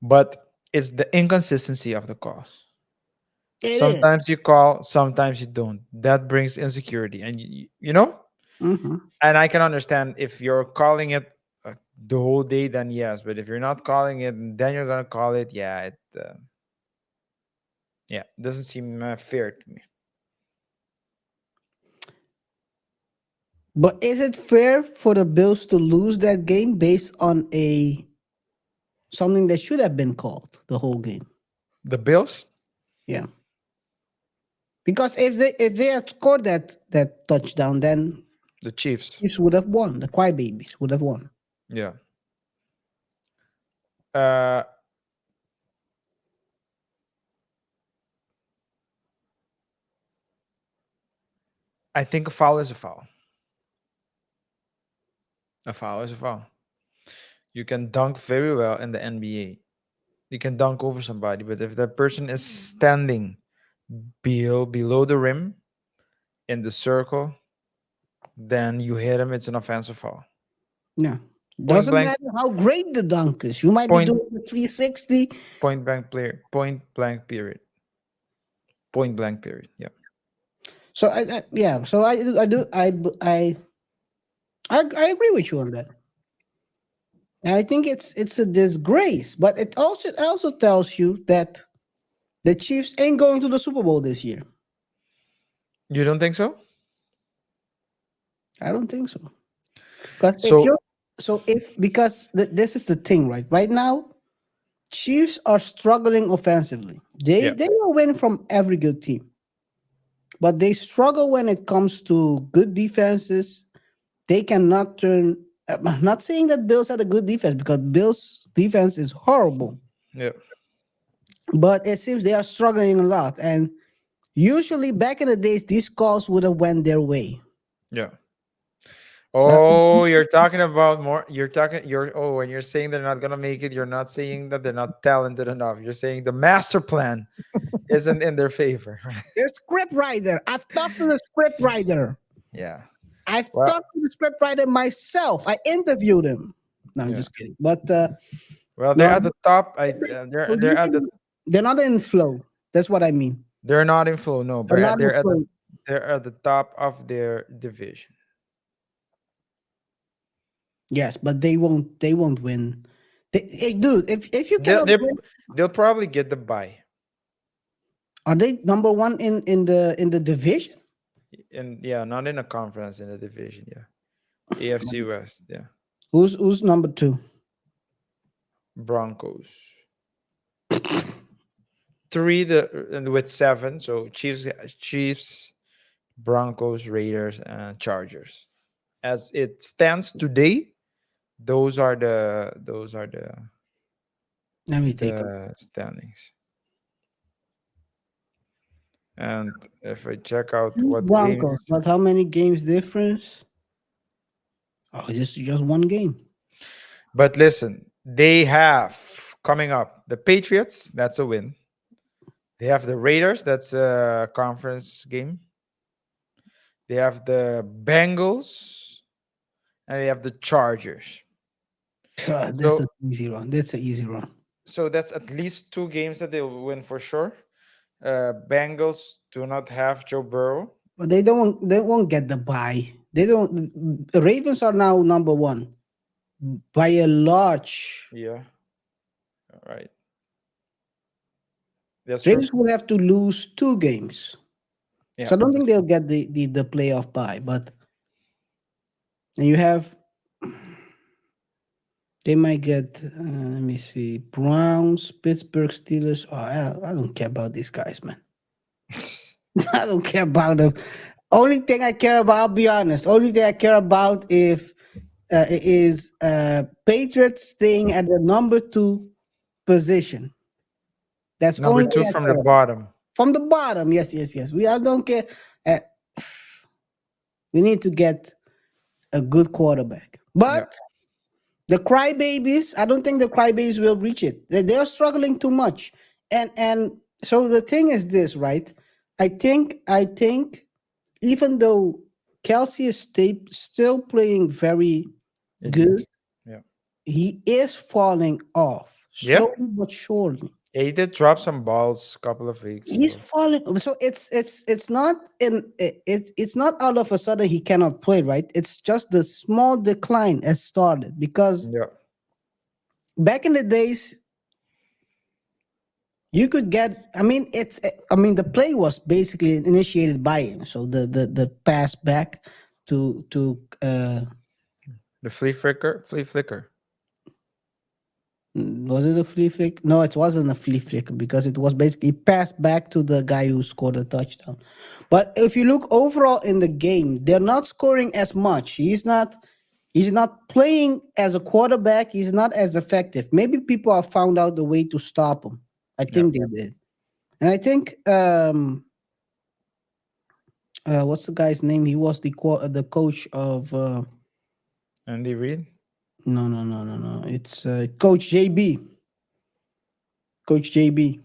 But it's the inconsistency of the calls. It is. Sometimes you call, sometimes you don't. That brings insecurity, and Mhm. and I can understand if you're calling it the whole day, then yes. But if you're not calling it, then you're gonna call it. Yeah, doesn't seem fair to me. But is it fair for the Bills to lose that game based on a something that should have been called the whole game? The Bills. Yeah. Because if they had scored that touchdown, then The Chiefs. Chiefs would have won. The crybabies would have won. Yeah. Uh, I think a foul is a foul. A foul is a foul. You can dunk very well in the NBA. You can dunk over somebody, but if that person is standing below the rim in the circle, then you hit him. It's an offensive foul. Yeah. Point Doesn't blank, matter how great the dunk is. You might be point, doing the 360. point blank player, point blank period, point blank period. Yeah, So yeah. So I agree with you on that. And I think it's a disgrace. But it also tells you that the Chiefs ain't going to the Super Bowl this year. you don't think so? I don't think so. Because So this is the thing, right? Right now, Chiefs are struggling offensively. They yeah, they will win from every good team, but they struggle when it comes to good defenses. They cannot turn. I'm not saying that Bills had a good defense because Bills defense is horrible, yeah. but it seems they are struggling a lot. And usually back in the days, these calls would have went their way. Yeah. But Oh, you're talking about more. When you're saying they're not gonna make it, you're not saying that they're not talented enough. You're saying the master plan isn't in their favor. the script writer, I've talked to the script writer. Yeah. I've Well, talked to the script writer myself. I interviewed him. No, I'm yeah. just kidding. But Well, they're no, at the top. you they're not in flow. That's what I mean. they're not in flow. No, They're but not in flow. they're at the top of their division. Yes, but they won't win. Hey, dude, if you They'll cannot they'll, win, they'll probably get the bye. are they number one in the division? And yeah, not in a conference, in a division. Yeah, AFC West. Yeah, Who's number two? Broncos. Three and with seven. So Chiefs, Broncos, Raiders, and Chargers. As it stands today, those are Let me take a the standings. And if I check out what games, Broncos. But how many games difference? Oh, just one game. but listen, they have coming up the Patriots. That's a win. They have the Raiders. That's a conference game. They have the Bengals, and they have the Chargers. God, that's So, an easy run. That's an easy run. so that's at least two games that they will win for sure. Bengals do not have Joe Burrow. But they won't get the bye. They don't. The Ravens are now number one by a large. Yeah, all right. That's true. Ravens will have to lose two games. Yeah, So I don't think they'll get the playoff bye. But and you have they might get let me see, Browns, Pittsburgh Steelers. Oh, I don't care about these guys, man. I don't care about them. Only thing I care about, I'll be honest. Only thing I care about is Patriots staying at the number two position. That's number only two thing I from care the about. bottom. From the bottom. Yes, yes, yes. I don't care. Uh, we need to get a good quarterback. Yeah, But the crybabies, I don't think the crybabies will reach it. They are struggling too much. And so the thing is this, right? I think even though Kelsey is still playing very good, elite. Yeah, he is falling off yeah. slowly but surely. Yeah, he did drop some balls a couple of weeks He's ago. falling. So it's not it's not all of a sudden he cannot play, right? It's just the small decline has started because Yeah, back in the days you could get. The play was basically initiated by him. So the pass back to the flea flicker. no, Was it a flea flick? No, it wasn't a flea flick because it was basically passed back to the guy who scored a touchdown. But if you look overall in the game, they're not scoring as much. He's not playing as a quarterback. He's not as effective. Maybe people have found out the way to stop him. I Yeah. think they did. And I think what's the guy's name? He was the coach of Andy Reid. no. It's Coach JB. Coach JB.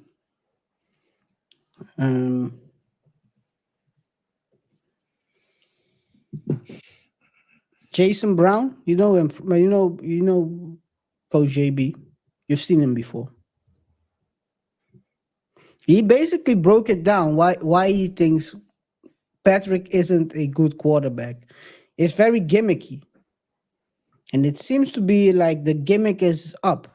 Um, Jason Brown. You know him. You know Coach JB. You've seen him before. He basically broke it down why he thinks Patrick isn't a good quarterback. It's very gimmicky. And it seems to be like the gimmick is up.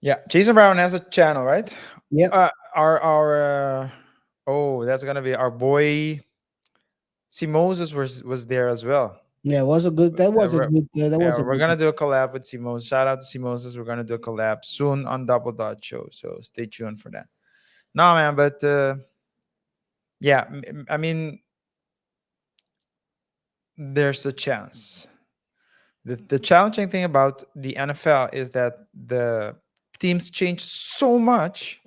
Yeah, Jason Brown has a channel, right? Yep. Oh, that's gonna be our boy. See, Moses was there as well. Yeah, it was a good. That was a we're- good. That Yeah, was a we're good. gonna do a collab with Simos. Shout out to Simoses. We're gonna do a collab soon on Double Dot Show. So stay tuned for that. No, man, but yeah, I mean, there's a chance. The challenging thing about the NFL is that the teams change so much.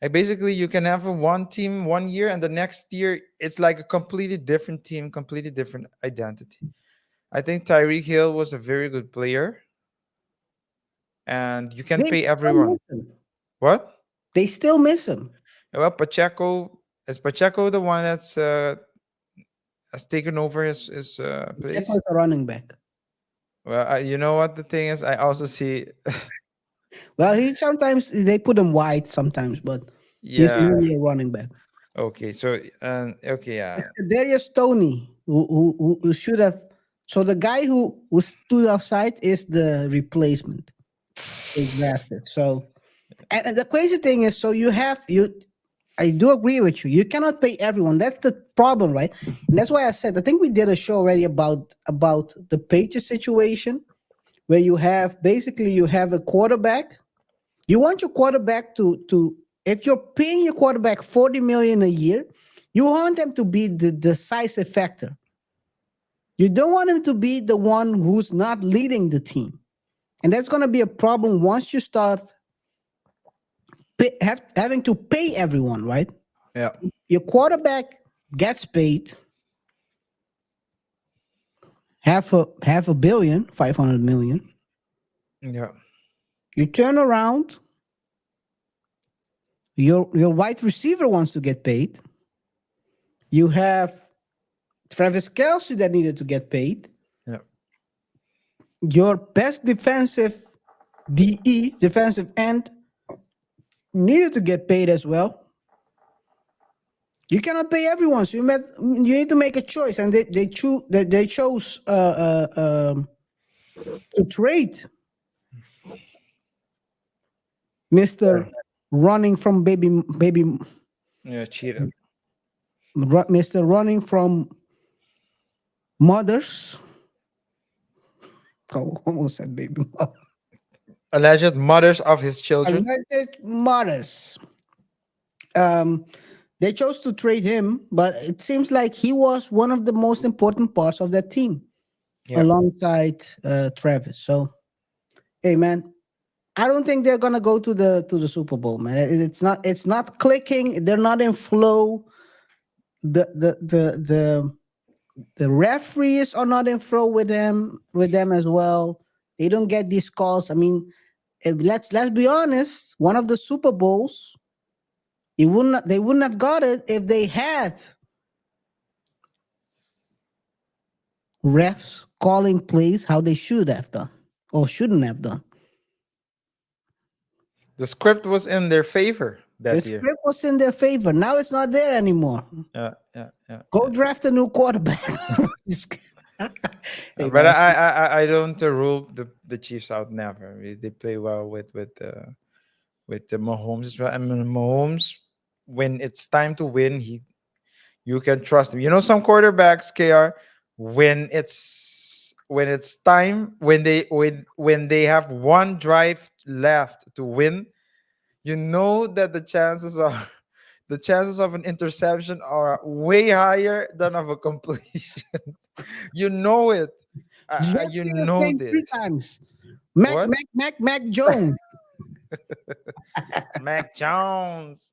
Like basically, you can have a one team 1 year, and the next year it's like a completely different team, completely different identity. I think Tyreek Hill was a very good player, and you can They pay still everyone. miss him. What? They still miss him. Well, Pacheco is Pacheco the one that's has taken over his That place. was a running back. Well, you know what the thing is, I also see, Well, he sometimes they put him wide sometimes, but he's yeah. mainly a running back. Okay, so okay, yeah, It's Darius Stoney who should have. So the guy who stood outside is the replacement they drafted. So and the crazy thing is, so you have you. I do agree with you. You cannot pay everyone. That's the problem, right? And that's why I said I think we did a show already about the Patriots situation, where you have basically you have a quarterback. You want your quarterback to if you're paying your quarterback 40 million a year, you want them to be the decisive factor. You don't want him to be the one who's not leading the team. And that's going to be a problem once you start having to pay everyone, right? yeah, Your quarterback gets paid half a billion, 500 million. yeah. You turn around, your wide receiver wants to get paid. You have Travis Kelce that needed to get paid. Yeah. Your best defensive defensive end, needed to get paid as well. You cannot pay everyone, so you need to make a choice, and they chose to trade Mister running from Yeah, cheated. Mister running from mothers. Oh, almost said baby. Alleged mothers of his children. Alleged mothers. They chose to trade him, but it seems like he was one of the most important parts of that team Yeah. alongside Travis. So, hey man, I don't think they're gonna go to the Super Bowl, man. It's not clicking. They're not in flow. The referees are not in flow with them as well. They don't get these calls. I mean, let's be honest. One of the Super Bowls, they wouldn't have got it if they had refs calling plays how they should have done or shouldn't have done. The script was in their favor The that year. script was in their favor. Now it's not there anymore. Yeah, yeah, yeah. Go draft a new quarterback. Hey, But man. I don't rule the Chiefs out. Never. They play well with the Mahomes as well. I mean, Mahomes, when it's time to win, you can trust him. You know, some quarterbacks, KR, when it's when it's time, when they have one drive left to win, you know that the chances are the chances of an interception are way higher than of a completion. You know it. John You Cena know playing three this. times. Mac, What? Mac, Mac, Mac Jones. Mac Jones.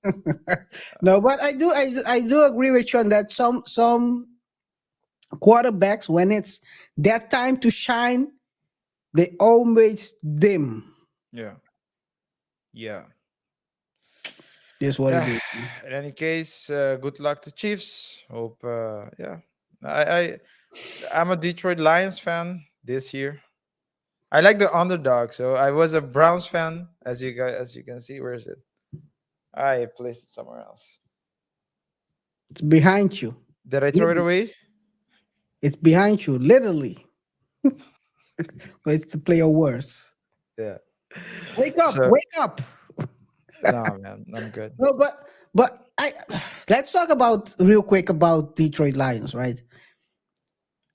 No, but I do agree with you on that. Some quarterbacks, when it's their time to shine, they always dim. Yeah. Yeah. This what it Yeah. is. In any case, good luck to Chiefs. Hope. Yeah. I I'm a Detroit Lions fan this year. I like the underdog. So I was a Browns fan, as you can see. Where is it? I placed it somewhere else. It's behind you. Did I throw it Literally. away? It's behind you, literally. But it's to play your worse. Yeah. Wake up, So wake up. no, man, I'm good. No, but I let's talk about real quick about Detroit Lions, right?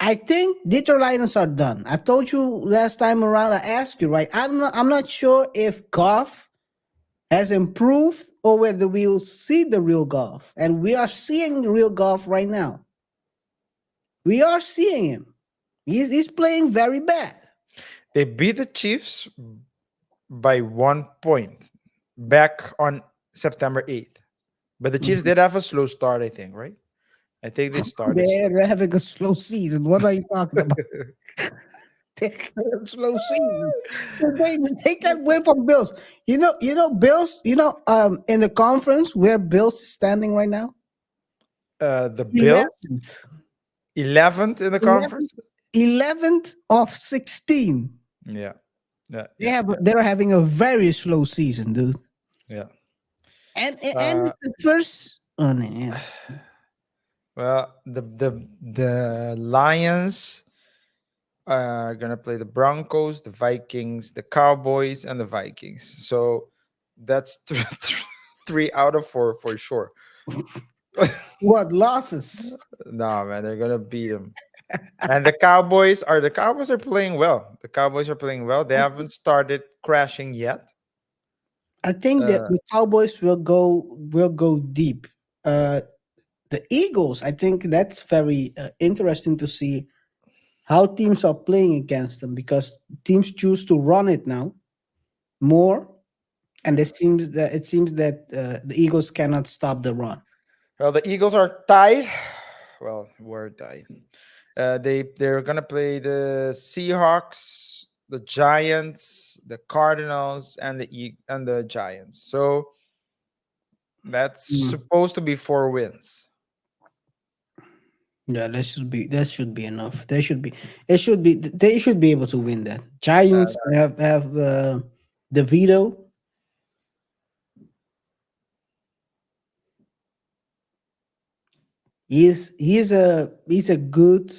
I think Detroit Lions are done. I told you last time around. I asked you, right? I'm not sure if Goff has improved or whether we'll see the real Goff, and we are seeing the real Goff right now. We are seeing him. He's playing very bad. They beat the Chiefs by 1 point back on September 8th. But the Chiefs did have a slow start, I think, right? I think they started slow. They're having a slow season. What are you talking about? They're having a slow season. They can win from Bills. Bills. In the conference where Bills is standing right now, The Bills, 11th, 11th in the 11th, conference. 11th of 16. Yeah, yeah, They yeah, have yeah, they're having a very slow season, dude. yeah. And Uh, it's the first. Oh, no, yeah. well, the Lions are gonna play the Broncos, the Vikings, the Cowboys, and the Vikings. So that's three out of four for sure. What losses? No, man, they're gonna beat them. And the Cowboys are playing well. The Cowboys are playing well. They haven't started crashing yet. I think that Uh, the Cowboys will go deep. Uh, the Eagles, I think that's very interesting to see how teams are playing against them because teams choose to run it now more, and yeah. it seems that the Eagles cannot stop the run. Well, the Eagles are tied. Well, we're tied. They're gonna play the Seahawks, the Giants, the Cardinals, and the Giants. So that's Mm. supposed to be 4 wins. Yeah, that should be enough. They should be able to win that. Giants Uh, have the veto. He's a good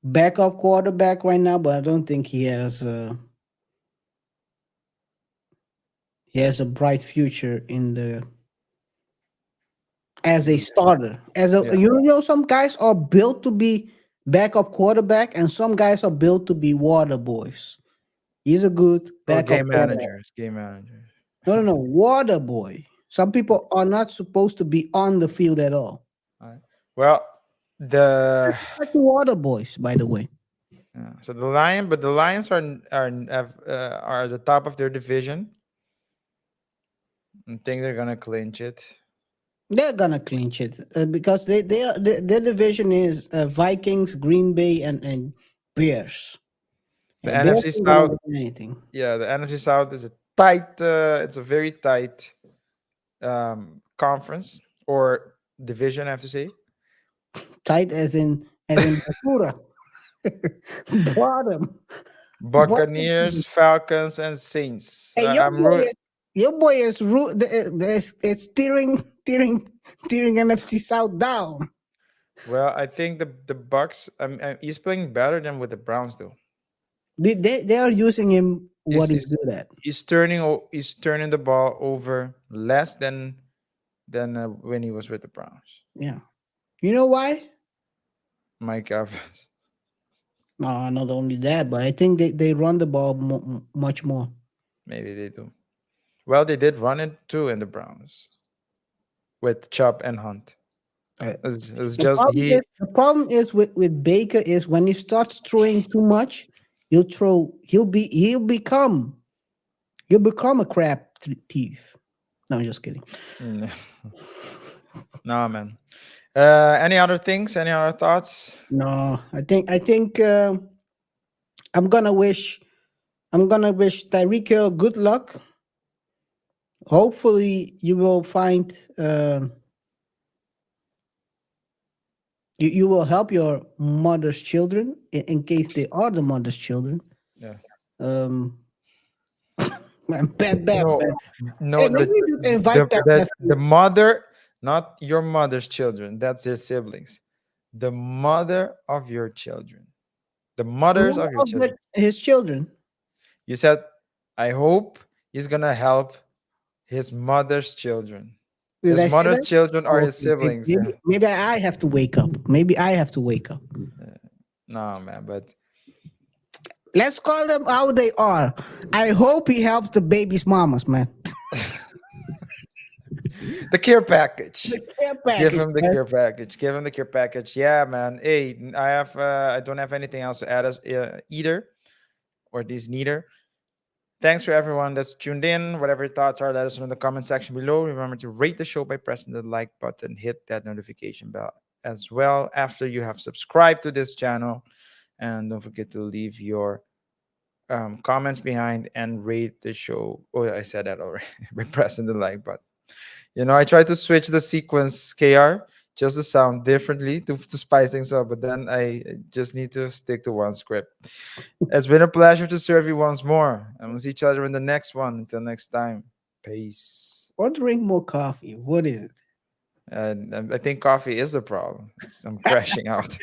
backup quarterback right now, but I don't think he has a bright future in the as a starter. yeah. Some guys are built to be backup quarterback, and some guys are built to be water boys. He's a good Or backup game quarterback. managers. Game managers. No, no, no, water boy. Some people are not supposed to be on the field at all. Alright. Well, the Like the water boys, by the way. so the Lions are at the top of their division. I think they're gonna clinch it. They're gonna clinch it because their division is Vikings, Green Bay, and Bears. The And Bears NFC ain't gonna South, win anything. yeah, the NFC South is a tight. It's a very tight conference or division. I have to say. Tight as in Bakura. Bottom. Buccaneers, Falcons, and Saints. Hey, I'm root. your boy is it's steering NFC South down. Well, I think the Bucks. He's playing better than with the Browns, though. They are using him what He's he's he's, good at. he's turning the ball over less than when he was with the Browns. Yeah. You know why? Mike Evans. No, not only that, but I think they run the ball much more. Maybe they do. Well, they did run it too in the Browns with Chubb and Hunt. Uh, It's just he. The problem is with Baker is when he starts throwing too much, he'll become a crap thief. No, I'm just kidding. Mm, nah, man. Any other things? Any other thoughts? No, I think I'm gonna wish Tyreek Hill good luck. Hopefully, you will find you will help your mother's children in case they are the mother's children. Yeah. Um, man, bad, No, man. Hey, no. maybe you can invite that The nephew. mother, not your mother's children. That's their siblings. The mother of your children. The The mothers mother of your of children. his children. You said, I hope he's gonna help his mother's children. Did His I say mother's that? children are his Okay, siblings. Yeah. maybe I have to wake up. Maybe I have to wake up. No, man, but Let's call them how they are. I hope he helps the baby's mamas, man. the care package. The care Give package, him the man. care package. Give him the care package. Yeah, man. Hey, I don't have anything else to add as either, or these neither. Thanks for everyone that's tuned in. Whatever your thoughts are, let us know in the comment section below. Remember to rate the show by pressing the like button, hit that notification bell as well after you have subscribed to this channel. And don't forget to leave your comments behind and rate the show. Oh, I said that already by pressing the like button. I try to switch the sequence, KR, just to sound differently to spice things up, but then I just need to stick to one script. It's been a pleasure to serve you once more, and we'll see each other in the next one. Until next time, peace. Or drink more coffee. What is it? I think coffee is the problem. I'm crashing out.